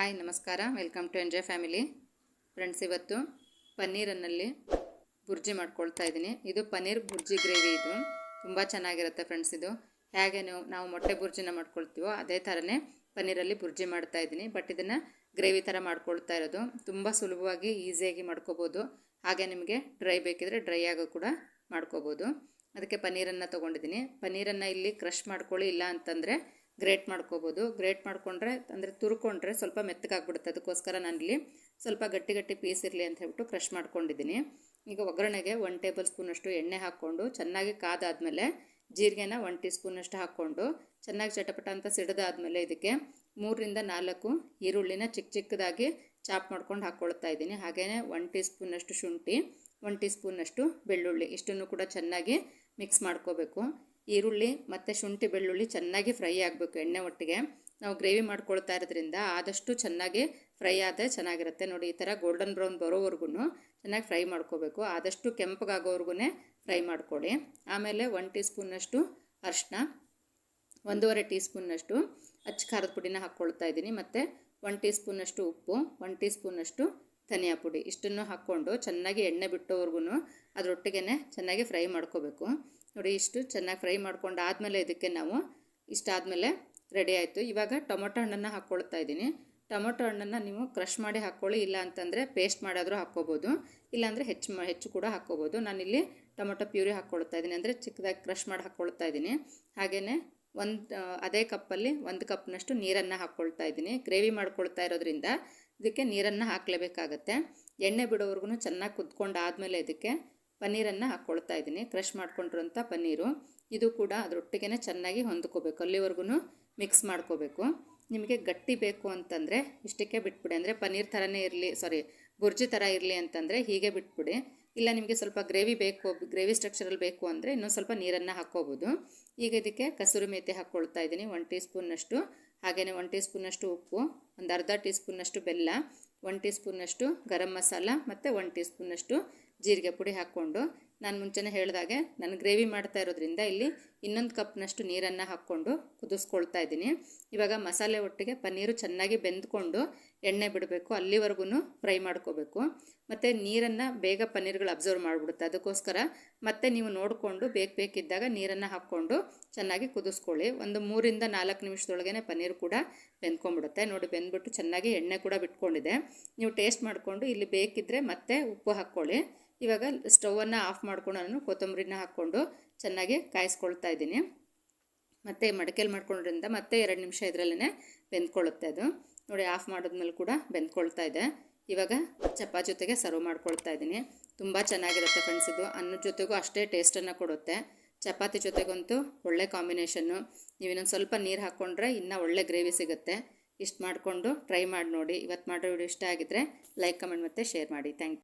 Hi ನಮಸ್ಕಾರ, welcome to enjoy family. Friends, ಇವತ್ತು ಪನ್ನೀರನ್ನಲ್ಲಿ ಬುರ್ಜಿ ಮಾಡ್ಕೊಳ್ತಾ ಇದ್ದೀನಿ. ಇದು ಪನ್ನೀರ್ ಬುರ್ಜಿ ಗ್ರೇವಿ. ಇದು ತುಂಬ ಚೆನ್ನಾಗಿರುತ್ತೆ ಫ್ರೆಂಡ್ಸ್. ಇದು ಹೇಗೆ ನಾವು ಮೊಟ್ಟೆ ಬುರ್ಜಿನ ಮಾಡ್ಕೊಳ್ತೀವೋ ಅದೇ ಥರನೇ ಪನ್ನೀರಲ್ಲಿ ಬುರ್ಜಿ ಮಾಡ್ತಾ ಇದ್ದೀನಿ. ಬಟ್ ಇದನ್ನು ಗ್ರೇವಿ ಥರ ಮಾಡ್ಕೊಳ್ತಾ ಇರೋದು ತುಂಬ ಸುಲಭವಾಗಿ ಈಸಿಯಾಗಿ ಮಾಡ್ಕೋಬೋದು. ಹಾಗೆ ನಿಮಗೆ ಡ್ರೈ ಬೇಕಿದ್ರೆ ಡ್ರೈ ಆಗೋ ಕೂಡ ಮಾಡ್ಕೋಬೋದು. ಅದಕ್ಕೆ ಪನ್ನೀರನ್ನು ತೊಗೊಂಡಿದ್ದೀನಿ. ಪನ್ನೀರನ್ನು ಇಲ್ಲಿ ಕ್ರಷ್ ಮಾಡ್ಕೊಳ್ಳಿ, ಇಲ್ಲ ಅಂತಂದರೆ ಗ್ರೇಟ್ ಮಾಡ್ಕೋಬೋದು. ಗ್ರೇಟ್ ಮಾಡಿಕೊಂಡ್ರೆ ಅಂದರೆ ತುರ್ಕೊಂಡ್ರೆ ಸ್ವಲ್ಪ ಮೆತ್ತಗಾಗ್ಬಿಡುತ್ತೆ. ಅದಕ್ಕೋಸ್ಕರ ನಾನಿಲ್ಲಿ ಸ್ವಲ್ಪ ಗಟ್ಟಿ ಗಟ್ಟಿ ಪೀಸ್ ಇರಲಿ ಅಂತ ಹೇಳ್ಬಿಟ್ಟು ಕ್ರಷ್ ಮಾಡ್ಕೊಂಡಿದ್ದೀನಿ. ಈಗ ಒಗ್ಗರಣೆಗೆ 1 ಟೇಬಲ್ ಸ್ಪೂನಷ್ಟು ಎಣ್ಣೆ ಹಾಕ್ಕೊಂಡು ಚೆನ್ನಾಗಿ ಕಾದಾದಮೇಲೆ ಜೀರಿಗೆನ 1 ಟೀ ಸ್ಪೂನಷ್ಟು ಹಾಕ್ಕೊಂಡು ಚೆನ್ನಾಗಿ ಚಟಪಟ ಅಂತ ಸಿಡಿದಾದ್ಮೇಲೆ ಇದಕ್ಕೆ 3ರಿಂದ 4 ಈರುಳ್ಳಿನ ಚಿಕ್ಕ ಚಿಕ್ಕದಾಗಿ ಚಾಪ್ ಮಾಡ್ಕೊಂಡು ಹಾಕ್ಕೊಳ್ತಾ ಇದ್ದೀನಿ. ಹಾಗೆಯೇ 1 ಟೀ ಸ್ಪೂನಷ್ಟು ಶುಂಠಿ, 1 ಟೀ ಸ್ಪೂನಷ್ಟು ಬೆಳ್ಳುಳ್ಳಿ, ಇಷ್ಟನ್ನು ಕೂಡ ಚೆನ್ನಾಗಿ ಮಿಕ್ಸ್ ಮಾಡ್ಕೋಬೇಕು. ಈರುಳ್ಳಿ ಮತ್ತು ಶುಂಠಿ ಬೆಳ್ಳುಳ್ಳಿ ಚೆನ್ನಾಗಿ ಫ್ರೈ ಆಗಬೇಕು ಎಣ್ಣೆ ಒಟ್ಟಿಗೆ. ನಾವು ಗ್ರೇವಿ ಮಾಡ್ಕೊಳ್ತಾ ಇರೋದ್ರಿಂದ ಆದಷ್ಟು ಚೆನ್ನಾಗಿ ಫ್ರೈ ಆದರೆ ಚೆನ್ನಾಗಿರುತ್ತೆ. ನೋಡಿ, ಈ ಥರ ಗೋಲ್ಡನ್ ಬ್ರೌನ್ ಬರೋವರೆಗೂ ಚೆನ್ನಾಗಿ ಫ್ರೈ ಮಾಡ್ಕೋಬೇಕು. ಆದಷ್ಟು ಕೆಂಪಗಾಗೋವರೆಗೂ ಫ್ರೈ ಮಾಡ್ಕೊಳ್ಳಿ. ಆಮೇಲೆ 1 ಟೀ ಸ್ಪೂನಷ್ಟು ಅರಿಶಿನ, 1.5 ಟೀ ಸ್ಪೂನಷ್ಟು ಅಚ್ಚ ಖಾರದ ಪುಡಿನ ಹಾಕ್ಕೊಳ್ತಾ ಇದ್ದೀನಿ. ಮತ್ತು 1 ಟೀ ಸ್ಪೂನಷ್ಟು ಉಪ್ಪು, 1 ಟೀ ಸ್ಪೂನಷ್ಟು ಧನಿಯಾ ಪುಡಿ, ಇಷ್ಟನ್ನು ಹಾಕ್ಕೊಂಡು ಚೆನ್ನಾಗಿ ಎಣ್ಣೆ ಬಿಟ್ಟೋವರೆಗೂ ಅದರೊಟ್ಟಿಗೆ ಚೆನ್ನಾಗಿ ಫ್ರೈ ಮಾಡ್ಕೋಬೇಕು. ನೋಡಿ, ಇಷ್ಟು ಚೆನ್ನಾಗಿ ಫ್ರೈ ಮಾಡ್ಕೊಂಡು ಆದಮೇಲೆ ಇದಕ್ಕೆ ನಾವು ಇಷ್ಟಾದಮೇಲೆ ರೆಡಿ ಆಯಿತು. ಇವಾಗ ಟೊಮೊಟೊ ಹಣ್ಣನ್ನು ಹಾಕ್ಕೊಳ್ತಾ ಇದ್ದೀನಿ. ಟೊಮೊಟೊ ಹಣ್ಣನ್ನು ನೀವು ಕ್ರಷ್ ಮಾಡಿ ಹಾಕ್ಕೊಳ್ಳಿ, ಇಲ್ಲ ಅಂತಂದರೆ ಪೇಸ್ಟ್ ಮಾಡಾದರೂ ಹಾಕ್ಕೋಬೋದು, ಇಲ್ಲಾಂದರೆ ಹೆಚ್ಚು ಕೂಡ ಹಾಕ್ಕೋಬೋದು. ನಾನಿಲ್ಲಿ ಟೊಮೊಟೊ ಪ್ಯೂರಿ ಹಾಕ್ಕೊಳ್ತಾ ಇದ್ದೀನಿ, ಅಂದರೆ ಚಿಕ್ಕದಾಗಿ ಕ್ರಷ್ ಮಾಡಿ ಹಾಕ್ಕೊಳ್ತಾ ಇದ್ದೀನಿ. ಹಾಗೆಯೇ ಅದೇ ಕಪ್ಪಲ್ಲಿ 1 ಕಪ್ನಷ್ಟು ನೀರನ್ನು ಹಾಕ್ಕೊಳ್ತಾ ಇದ್ದೀನಿ. ಗ್ರೇವಿ ಮಾಡ್ಕೊಳ್ತಾ ಇರೋದ್ರಿಂದ ಇದಕ್ಕೆ ನೀರನ್ನು ಹಾಕಲೇಬೇಕಾಗತ್ತೆ. ಎಣ್ಣೆ ಬಿಡೋವರೆಗೂ ಚೆನ್ನಾಗಿ ಕುದ್ಕೊಂಡು ಆದಮೇಲೆ ಇದಕ್ಕೆ ಪನ್ನೀರನ್ನು ಹಾಕ್ಕೊಳ್ತಾ ಇದ್ದೀನಿ. ಕ್ರಷ್ ಮಾಡ್ಕೊಂಡಿರೋಂಥ ಪನ್ನೀರು, ಇದು ಕೂಡ ಅದರೊಟ್ಟಿಗೆ ಚೆನ್ನಾಗಿ ಹೊಂದ್ಕೋಬೇಕು. ಅಲ್ಲಿವರೆಗೂ ಮಿಕ್ಸ್ ಮಾಡ್ಕೋಬೇಕು. ನಿಮಗೆ ಗಟ್ಟಿ ಬೇಕು ಅಂತಂದರೆ ಇಷ್ಟಕ್ಕೆ ಬಿಟ್ಬಿಡಿ, ಅಂದರೆ ಪನ್ನೀರ್ ಥರನೇ ಇರಲಿ, ಬುರ್ಜಿ ಥರ ಇರಲಿ ಅಂತಂದರೆ ಹೀಗೆ ಬಿಟ್ಬಿಡಿ. ಇಲ್ಲ ನಿಮಗೆ ಸ್ವಲ್ಪ ಗ್ರೇವಿ ಸ್ಟ್ರಕ್ಚರಲ್ಲಿ ಬೇಕು ಅಂದರೆ ಇನ್ನೊಂದು ಸ್ವಲ್ಪ ನೀರನ್ನು ಹಾಕ್ಕೋಬೋದು. ಈಗ ಇದಕ್ಕೆ ಕಸೂರಿ ಮೇಥಿ ಹಾಕ್ಕೊಳ್ತಾ ಇದ್ದೀನಿ 1 ಟೀ ಸ್ಪೂನಷ್ಟು. ಹಾಗೆಯೇ 1 ಟೀ ಸ್ಪೂನಷ್ಟು ಉಪ್ಪು, ಒಂದು ಅರ್ಧ ಟೀ ಸ್ಪೂನಷ್ಟು ಬೆಲ್ಲ, 1 ಟೀ ಸ್ಪೂನಷ್ಟು ಗರಂ ಮಸಾಲ ಮತ್ತು 1 ಟೀ ಸ್ಪೂನಷ್ಟು ಜೀರಿಗೆ ಪುಡಿ ಹಾಕ್ಕೊಂಡು, ನಾನು ಮುಂಚೆನೇ ಹೇಳಿದಾಗೆ ನಾನು ಗ್ರೇವಿ ಮಾಡ್ತಾ ಇರೋದ್ರಿಂದ ಇಲ್ಲಿ ಇನ್ನೊಂದು ಕಪ್ನಷ್ಟು ನೀರನ್ನು ಹಾಕ್ಕೊಂಡು ಕುದಿಸ್ಕೊಳ್ತಾ ಇದ್ದೀನಿ. ಇವಾಗ ಮಸಾಲೆ ಒಟ್ಟಿಗೆ ಪನ್ನೀರು ಚೆನ್ನಾಗಿ ಬೆಂದ್ಕೊಂಡು ಎಣ್ಣೆ ಬಿಡಬೇಕು, ಅಲ್ಲಿವರೆಗೂ ಫ್ರೈ ಮಾಡ್ಕೋಬೇಕು. ಮತ್ತು ನೀರನ್ನು ಬೇಗ ಪನ್ನೀರ್ಗಳು ಅಬ್ಸರ್ವ್ ಮಾಡಿಬಿಡುತ್ತೆ. ಅದಕ್ಕೋಸ್ಕರ ಮತ್ತೆ ನೀವು ನೋಡಿಕೊಂಡು ಬೇಕಿದ್ದಾಗ ನೀರನ್ನು ಹಾಕ್ಕೊಂಡು ಚೆನ್ನಾಗಿ ಕುದಿಸ್ಕೊಳ್ಳಿ. ಒಂದು 3ರಿಂದ 4 ನಿಮಿಷದೊಳಗೇ ಪನ್ನೀರು ಕೂಡ ಬೆಂದ್ಕೊಂಡ್ಬಿಡುತ್ತೆ. ನೋಡಿ, ಬೆಂದ್ಬಿಟ್ಟು ಚೆನ್ನಾಗಿ ಎಣ್ಣೆ ಕೂಡ ಬಿಟ್ಕೊಂಡಿದೆ. ನೀವು ಟೇಸ್ಟ್ ಮಾಡಿಕೊಂಡು ಇಲ್ಲಿ ಬೇಕಿದ್ದರೆ ಮತ್ತೆ ಉಪ್ಪು ಹಾಕ್ಕೊಳ್ಳಿ. ಇವಾಗ ಸ್ಟವನ್ನು ಆಫ್ ಮಾಡ್ಕೊಂಡು ನಾನು ಕೊತ್ತಂಬರಿನ ಹಾಕ್ಕೊಂಡು ಚೆನ್ನಾಗಿ ಕಾಯಿಸ್ಕೊಳ್ತಾ ಇದ್ದೀನಿ. ಮತ್ತು ಮಡಕೆಯಲ್ಲಿ ಮಾಡ್ಕೊಳ್ಳೋದ್ರಿಂದ ಮತ್ತೆ 2 ನಿಮಿಷ ಇದರಲ್ಲೇ ಬೆಂದ್ಕೊಳ್ಳುತ್ತೆ ಅದು. ನೋಡಿ, ಆಫ್ ಮಾಡಿದ್ಮೇಲೆ ಕೂಡ ಬೆಂದ್ಕೊಳ್ತಾ ಇದೆ. ಇವಾಗ ಚಪಾತಿ ಜೊತೆಗೆ ಸರ್ವ್ ಮಾಡ್ಕೊಳ್ತಾ ಇದ್ದೀನಿ. ತುಂಬ ಚೆನ್ನಾಗಿರುತ್ತೆ ಫ್ರೆಂಡ್ಸ್. ಇದು ಅನ್ನದ ಜೊತೆಗೂ ಅಷ್ಟೇ ಟೇಸ್ಟನ್ನು ಕೊಡುತ್ತೆ. ಚಪಾತಿ ಜೊತೆಗಂತೂ ಒಳ್ಳೆ ಕಾಂಬಿನೇಷನ್ನು. ನೀವು ಇನ್ನೊಂದು ಸ್ವಲ್ಪ ನೀರು ಹಾಕ್ಕೊಂಡ್ರೆ ಇನ್ನೂ ಒಳ್ಳೆ ಗ್ರೇವಿ ಸಿಗುತ್ತೆ. ಇಷ್ಟು ಮಾಡಿಕೊಂಡು ಟ್ರೈ ಮಾಡಿ ನೋಡಿ. ಇವತ್ತು ಮಾಡೋ ವಿಡಿಯೋ ಇಷ್ಟ ಆಗಿದ್ದರೆ ಲೈಕ್, ಕಮೆಂಟ್ ಮತ್ತು ಶೇರ್ ಮಾಡಿ. Thank you.